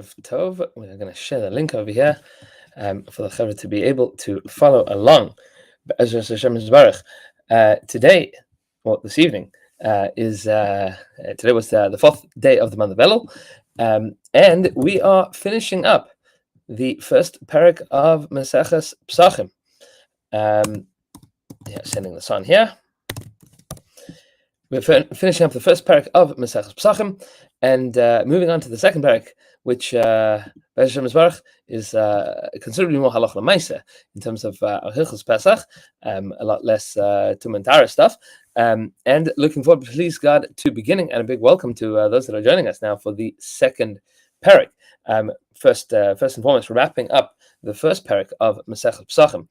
Tov. We're going to share the link over here for the Chaver to be able to follow along. Today, well, this evening, today was the fourth day of the month of Elul, and we are finishing up the first parak of Maseches Pesachim. Sending this on here. We're finishing up the first parak of Maseches Pesachim, and moving on to the second parak, which Pesachim is considerably more halach l'maisa in terms of hilchos Pesach, a lot less tumantara stuff, and looking forward, please God, to beginning, and a big welcome to those that are joining us now for the second parak. First and foremost, wrapping up the first parak of Maseches Pesachim.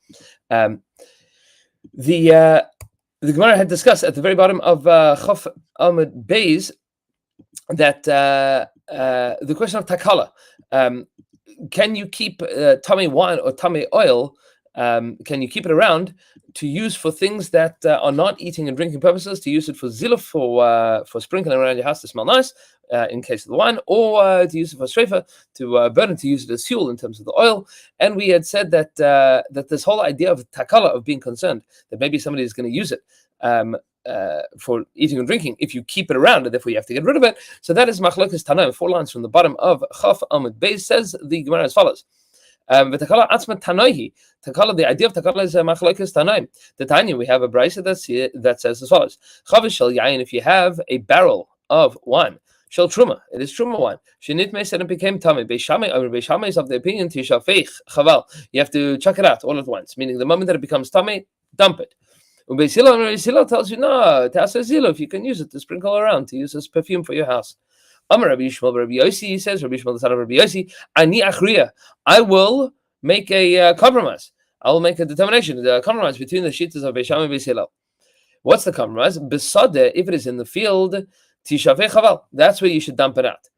The Gemara had discussed at the very bottom of Chof Amud Beis that the question of takala, can you keep tummy wine or tummy oil? Can you keep it around to use for things that are not eating and drinking purposes? To use it for ziluf, for sprinkling around your house to smell nice, in case of the wine, or to use it for shrefa, to burn it, to use it as fuel in terms of the oil. And we had said that that this whole idea of takala, of being concerned that maybe somebody is going to use it for eating and drinking, if you keep it around, and therefore you have to get rid of it. So that is Machlokes Tanaim. 4 lines from the bottom of Chaf Amud Beis says the Gemara as follows. Takala atzma tanoihi. Takala, the idea of takala is Machlokes Tanaim. The Tanya, we have a brisa that says as follows: Chavish shel yain. If you have a barrel of wine, shel truma, it is truma wine. Shenit meis and it became tummy. Beishamai is of the opinion tishafeich chaval. You have to chuck it out all at once. Meaning the moment that it becomes tummy, dump it. Beis Hillel tells you no. If you can use it to sprinkle around, to use as perfume for your house. Amar Rabbi Yishmael, Rabbi Yossi, he says, Rabbi Yishmael the son of Rabbi Yossi, Ani achriya, I will make a compromise. I will make a determination, a compromise between the shittas of Beis Shammai and Beis Hillel. What's the compromise? Besade, if it is in the field, tishavei chaval, that's where you should dump it out.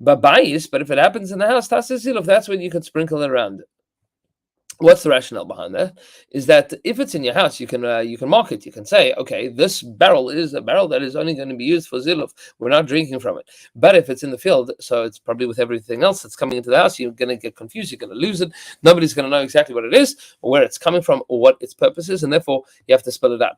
Babayis, but if it happens in the house, tasezilov, that's when you could sprinkle it around. What's the rationale behind that? Is that if it's in your house, you can mark it. You can say, okay, this barrel is a barrel that is only going to be used for ziluf. We're not drinking from it. But if it's in the field, so it's probably with everything else that's coming into the house, you're going to get confused. You're going to lose it. Nobody's going to know exactly what it is, or where it's coming from, or what its purpose is, and therefore you have to spell it out.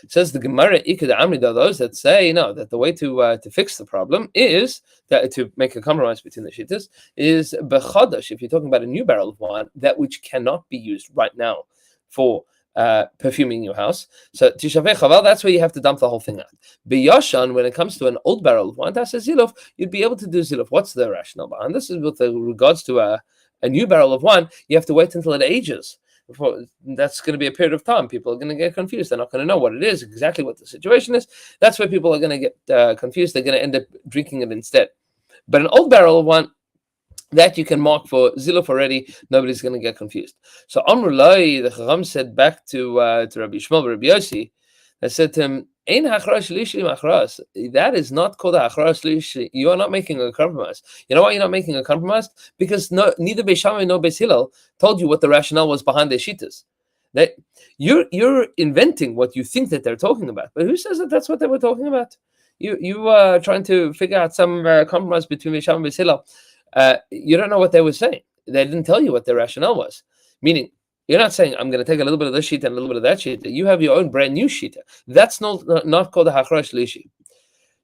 Says the Gemara, those that say no, that the way to fix the problem is that to make a compromise between the shittas is bechadash. If you're talking about a new barrel of wine, that which cannot be used right now for perfuming your house, so tishavei chaval, that's where you have to dump the whole thing out. Biyashan, when it comes to an old barrel of wine, that's a ziluf. You'd be able to do ziluf. What's the rationale behind this? Is with regards to a new barrel of wine, you have to wait until it ages. That's going to be a period of time. People are going to get confused. They're not going to know what it is, exactly what the situation is. That's where people are going to get confused. They're going to end up drinking it instead. But an old barrel of wine, that you can mark for ziluf already, nobody's going to get confused. So Amrulai, the Chacham said back to Rabbi Yishmael, Rabbi Yossi, they said to him, Ein hachras lishi machras. That is not called a hachras lishi. You are not making a compromise. You know why you're not making a compromise? Because neither Beis Shammai nor Beis Hillel told you what the rationale was behind their shittas. You're inventing what you think that they're talking about. But who says that that's what they were talking about? You are trying to figure out some compromise between Beis Shammai and Beis Hillel. You don't know what they were saying. They didn't tell you what their rationale was. Meaning, you're not saying, I'm going to take a little bit of this sheet and a little bit of that sheet. You have your own brand new sheet. That's not called a hachras lishi.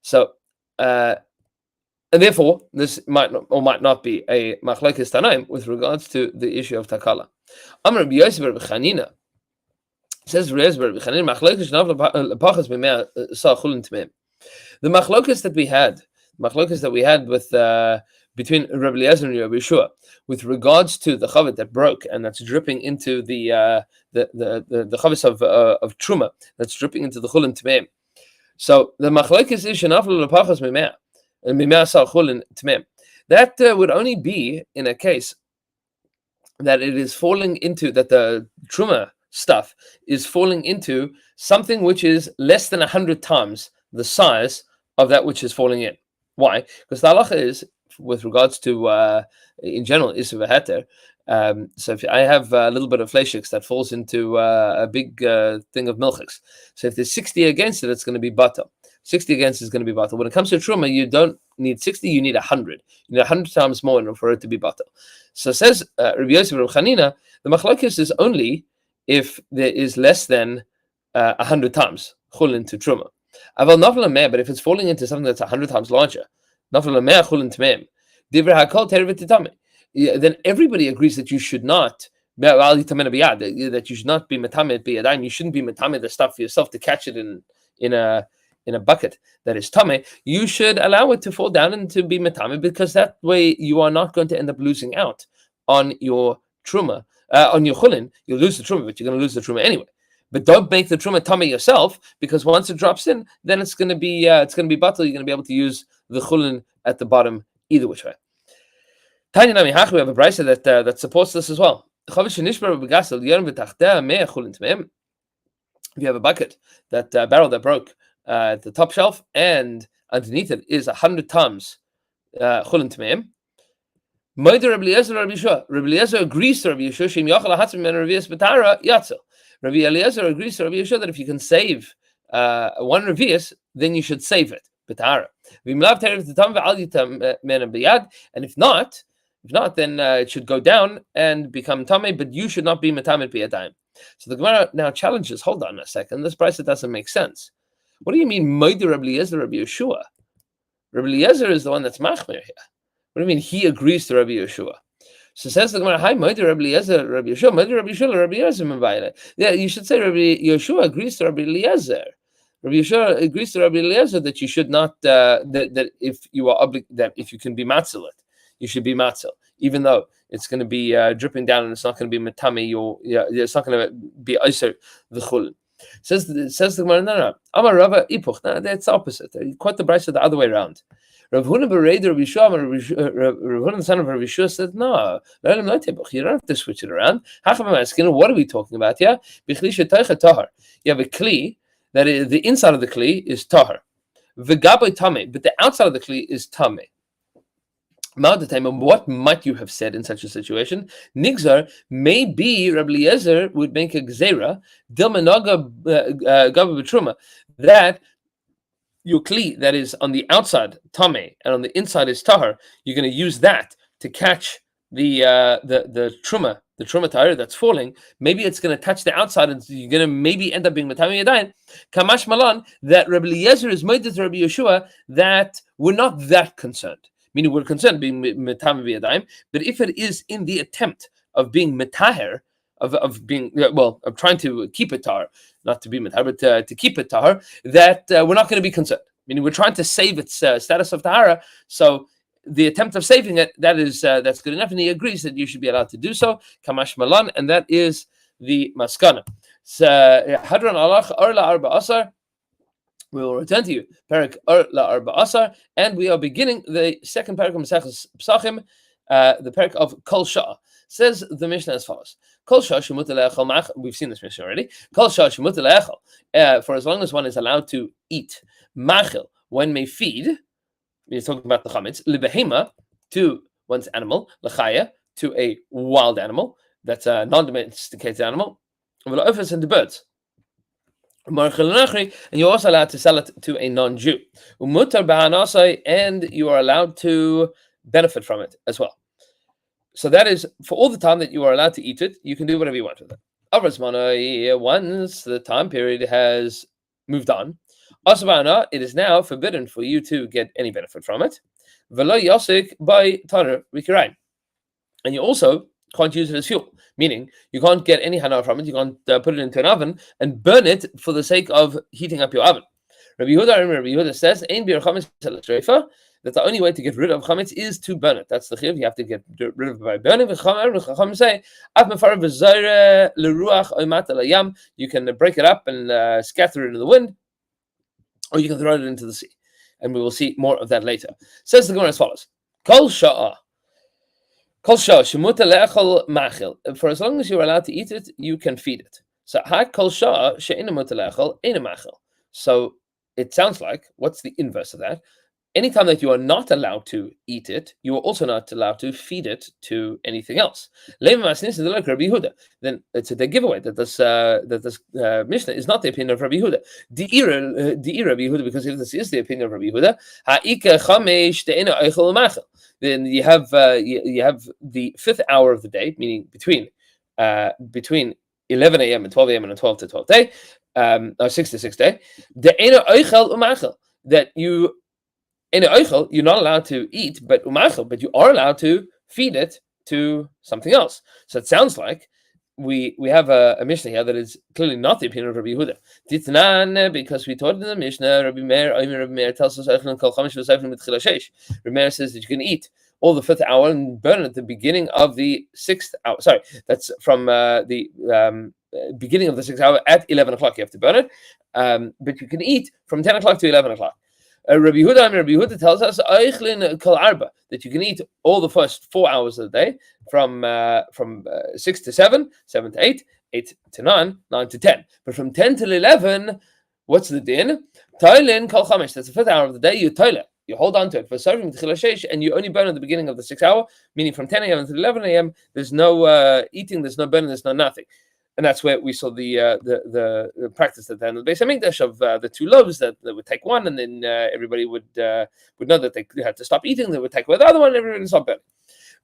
So, and therefore, this might not be a machlokes tanaim with regards to the issue of takala. Amar Rabbi Yosef Rabbi Chanina says, Rabbi Chanina, machlokes shnav lepachas b'mea sa'chulin tmeim. The machlokes that we had with between Rabbi Eliezer and Rabbi Yeshua, with regards to the chavet that broke and that's dripping into the chavis of truma that's dripping into the chulin tmeim. So the machlokes is shenaflu lepachas mimea sal chulin tmeim. That would only be in a case that it is falling into, that the truma stuff is falling into something which is less than 100 times the size of that which is falling in. Why? Because the halacha is, with regards to, in general, isuv heter. So if I have a little bit of fleishiks that falls into a big thing of milchiks, so if there's 60 against it, it's going to be bottom. 60 against is going to be batal. When it comes to truma, you don't need 60, you need 100. You need 100 times more in order for it to be batal. So says Rabbi Yosef Rabbi Chanina, the machlokes is only if there is less than 100 times chulin to truma. Aval nafla meh, but if it's falling into something that's 100 times larger, nafla meh chulin tmeim, divrei hakol terevit titame. Then everybody agrees that you should not that you should not be metamed biyadayim. You shouldn't be metamed the stuff for yourself to catch it in a bucket that is tame. You should allow it to fall down and to be metamed, because that way you are not going to end up losing out on your truma, on your chulin. You'll lose the truma, but you're going to lose the truma anyway. But don't make the truma tame yourself, because once it drops in, then it's going to be batal. You're going to be able to use the chulin at the bottom either which way. Tanya Nami Hach, we have a brisa that supports this as well. If you have a bucket, that barrel that broke at the top shelf, and underneath it is 100 times chulin tmeim. Rabbi Eliezer agrees to Rabbi Yeshua. Rabbi Eliezer agrees to Rabbi Yeshua that if you can save one revius, then you should save it. And if not, then it should go down and become tamei, but you should not be metamed biyadayim. So the Gemara now challenges, hold on a second, this price doesn't make sense. What do you mean, Moed Rabbi Eliezer, Rabbi Yeshua? Rabbi Eliezer is the one that's machmir here. What do you mean he agrees to Rabbi Yeshua? So says the Gemara, hi, Moed Rabbi Eliezer, Rabbi Yeshua, Moed Rabbi Yeshua, Rabbi Eliezer. Yeah, you should say Rabbi Yeshua agrees to Rabbi Eliezer. Rabbi Yeshua agrees to Rabbi Eliezer that you should not, that if you are that if you can be matzel it, you should be matzel, even though it's going to be dripping down and it's not going to be matami, it's not going to be iser the chulin. Says the Gemara, no. Amar Rava ipuch. No, that's opposite. Quite the brisa the other way around. Rav Huna bereid Rabbi Yeshua, Rav Huna the son of Rabbi Yeshua said, no, you don't have to switch it around. What are we talking about here? You have a kli that is, the inside of the kli is tahar, v'gaboy tameh, but the outside of the kli is tameh. What might you have said in such a situation? Nigzar, maybe Rabbi Eliezer would make a gzera, dilmanaga gaba b'truma, that your kli that is on the outside tameh and on the inside is tahar. You're going to use that to catch the truma tahar that's falling. Maybe it's going to touch the outside, and you're going to maybe end up being matami yadayin. Kamash malan, that Rabbi Eliezer is moeded to Rabbi Yeshua that we're not that concerned. Meaning we're concerned being metame b'yadayim, but if it is in the attempt of being metaher, of being of trying to keep it tahar, not to be metaher, but to keep it tahar, that we're not going to be concerned. Meaning we're trying to save its status of tahara. So the attempt of saving it, that's good enough, and he agrees that you should be allowed to do so. Kamash malan, and that is the maskana. So hadran alach arla arba asar. We will return to you, Perek La Arba Asar, and we are beginning the second Perek of Maseches Pesachim, the Perek of Kol Shah. Says the Mishnah as follows: Kol Shah shemut le'echol machel. We've seen this Mishnah already. Kol Shah shemut le'echol. For as long as one is allowed to eat, machel, one may feed. We're talking about the chametz. Lebehema, to one's animal. Lechaya, to a wild animal. That's a non-domesticated animal. V'la'ofes, and the birds. And you're also allowed to sell it to a non-Jew. And you are allowed to benefit from it as well. So that is for all the time that you are allowed to eat it, you can do whatever you want with it. Once the time period has moved on, it is now forbidden for you to get any benefit from it. And you also can't use it as fuel, meaning you can't get any hana from it. You can't put it into an oven and burn it for the sake of heating up your oven. Rabbi Yehuda says, that the only way to get rid of chametz is to burn it. That's the chiv. You have to get rid of it by burning. You can break it up and scatter it in the wind, or you can throw it into the sea. And we will see more of that later. Says the Gemara as follows: Kol sha'ah. For as long as you're allowed to eat it, you can feed it. So it sounds like, what's the inverse of that? anytime that you are not allowed to eat it, you are also not allowed to feed it to anything else. Then it's a giveaway that this Mishnah is not the opinion of Rabbi Yehuda. Di'ira Rabbi Yehuda, because if this is the opinion of Rabbi Yehuda, then you have the fifth hour of the day, meaning between 11 a.m. and 12 a.m. and 12 to 12 day, or 6 to 6 day, that you're not allowed to eat, but you are allowed to feed it to something else. So it sounds like we have a Mishnah here that is clearly not the opinion of Rabbi Yehuda. Ditnan, because we taught in the Mishnah, Rabbi Meir tells us Rabbi Meir says that you can eat all the fifth hour and burn at the beginning of the sixth hour. Sorry, that's from the beginning of the sixth hour at 11 o'clock. You have to burn it, but you can eat from 10 o'clock to 11 o'clock. Rabbi Yehuda tells us that you can eat all the first 4 hours of the day from 6 to 7, 7 to 8, 8 to 9, 9 to 10. But from 10 till 11, what's the din? Toilin kol chamesh. That's the fifth hour of the day. You toilet. You hold on to it for serving and you only burn at the beginning of the 6th hour, meaning from 10 a.m. to 11 a.m. There's no eating, there's no burning, there's no nothing. And that's where we saw the practice at the end of the Beis Hamikdash of the two loaves that would take one, and then everybody would know that they had to stop eating. They would take away the other one, and everybody would stop burning.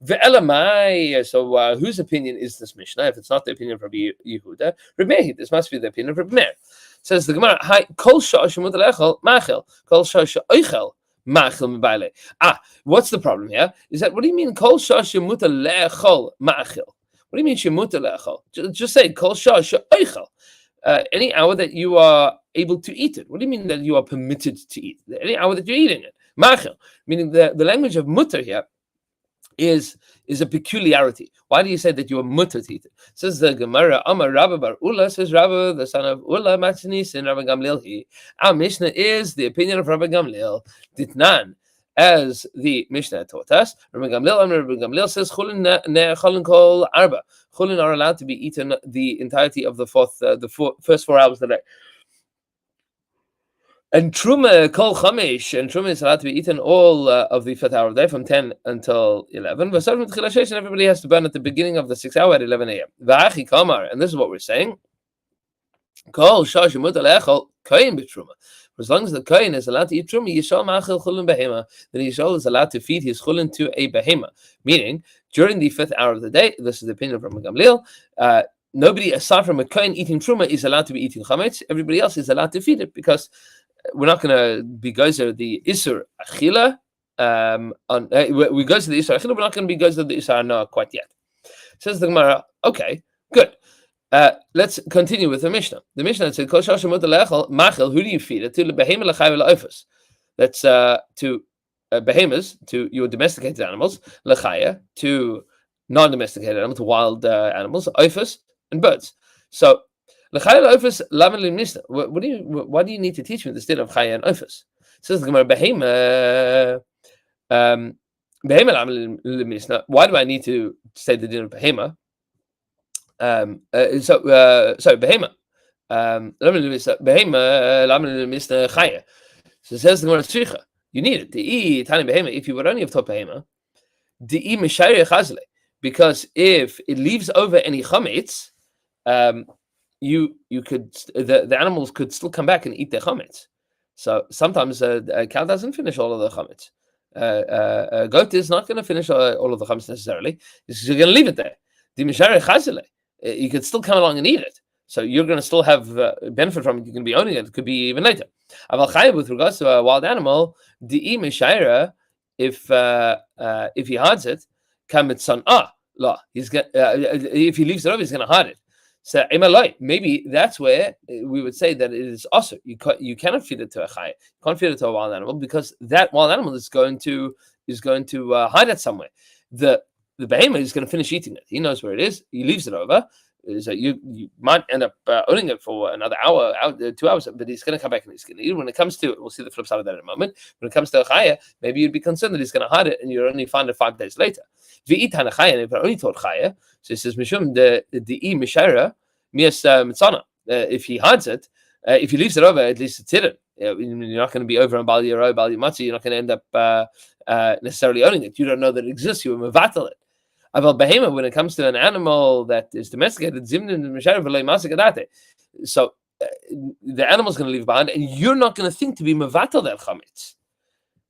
Ve'elamai. So whose opinion is this Mishnah? If it's not the opinion of Rabbi Yehuda, Rabbi Meir, this must be the opinion of Rabbi Meir. Says the Gemara, "Hi, kol sha'ash machel machel, kol sha'ash oichel." What's the problem here? Is that what do you mean kol sha'ash mutar le'echol machel? What do you mean shemutar le'echol? Just say kol sha'ash oichel. Any hour that you are able to eat it. What do you mean that you are permitted to eat? Any hour that you're eating it. Machel, meaning the language of mutar here is a peculiarity. Why do you say that you are mutar to eat it? Says the Gemara, Amar Rabba bar Ula, says Rabba, the son of Ula, Matzanis, and Rabbi Gamliel. Our Mishnah is the opinion of Rabbi Gamliel. Ditnan, as the Mishnah taught us, Rabbi Gamliel says Chulin kol arba. Chulin are allowed to be eaten the entirety of the first 4 hours of the day. And Truma kol chamesh, and Truma is allowed to be eaten all of the fifth hour of the day from 10 until 11. And everybody has to burn at the beginning of the 6th hour at 11 a.m. V'achi kamar, and this is what we're saying. Kol shash mutar le'echol kohen b'truma. For as long as the kohen is allowed to eat truma, yishol ma'achil chulin behema, then yishol is allowed to feed his chulin to a behema. Meaning, during the fifth hour of the day, this is the opinion of Rabbi Gamliel, nobody aside from a kohen eating truma is allowed to be eating chametz. Everybody else is allowed to feed it, because we're not going to be gozer the isur achila. We go to the isur achila. We're not going to be gozer the isur no quite yet. Says the Gemara. Okay, good. Let's continue with the Mishnah. The Mishnah said, "Kol shashem mutar le'echol machel." Who do you feed it to? Behema l'chai v'la'ofus. That's to behemoths, to your domesticated animals. L'chaya, to non-domesticated animals, to wild animals. Ofus and birds. So. Why do you need to teach me this din of chaya and ofus? Says the Gemara, behema. Why do I need to say the din of behema? Sorry, behema. Behema chaya. So it says the Gemara, tzricha. You need it to eat tani behema. If you would only have taught behema, di'i mishayre chazle, because if it leaves over any chametz, you could the animals could still come back and eat their chametz. So sometimes a cow doesn't finish all of the chametz. A goat is not going to finish all of the chametz necessarily. You're going to leave it there. You could still come along and eat it. So you're going to still have benefit from it. You can be owning it. It could be even later. With regards to a wild animal, the if he hides it, if he leaves it over, he's going to hide it. So maybe that's where we would say that it is also you cannot feed it to a chai, you can't feed it to a wild animal, because that wild animal is going to hide it somewhere. The behemoth is going to finish eating it. He knows where it is. He leaves it over. So you might end up owning it for another hour, 2 hours, but he's going to come back and he's going to eat it. When it comes to, we'll see the flip side of that in a moment. When it comes to a chaya, maybe you'd be concerned that he's going to hide it and you'll only find it 5 days later. If only taught chaya, so it says mishum the mishara mias mitzana. If he hides it, if he leaves it over, at least it's hidden. You're not going to be over on Bal Yaro, Bal Yamatzi. You're not going to end up necessarily owning it. You don't know that it exists. You will mevatel it. About behema, when it comes to an animal that is domesticated, so the animal's going to leave behind, and you're not going to think to be mevatel that chametz.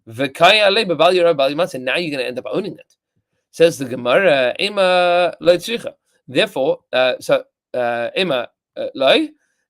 And now you're going to end up owning it. Says the Gemara, Ema lo tzricha. Therefore, Ema lo,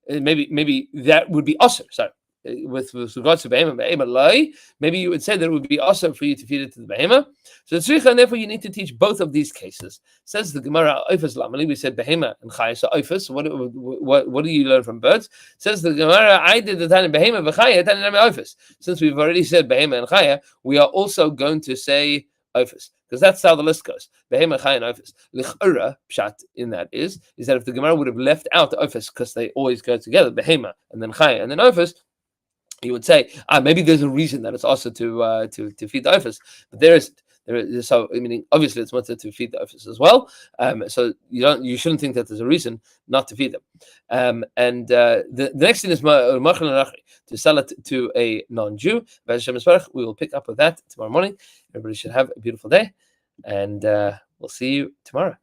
maybe that would be usher. Sorry, with regards to behema, Ema lo, maybe you would say that it would be usher for you to feed it to the behema. So tzricha, and therefore you need to teach both of these cases. Says the Gemara, Oifas lamali. We said behema and chaya. So Oifas, what do you learn from birds? Says the Gemara, I did the time behema v'chaya, tani Oifas. Since we've already said behema and chaya, we are also going to say Oifas, because that's how the list goes. Behema, chaya, and Oifas. Lichura pshat in that is that if the Gemara would have left out the Oifas, because they always go together, behema and then chaya and then Oifas, you would say, maybe there's a reason that it's also to feed the Oifas, but there isn't. So meaning obviously it's mutter to feed the Oifas as well. So you shouldn't think that there's a reason not to feed them. And the next thing is to sell it to a non-Jew. We will pick up with that tomorrow morning. Everybody should have a beautiful day, and we'll see you tomorrow.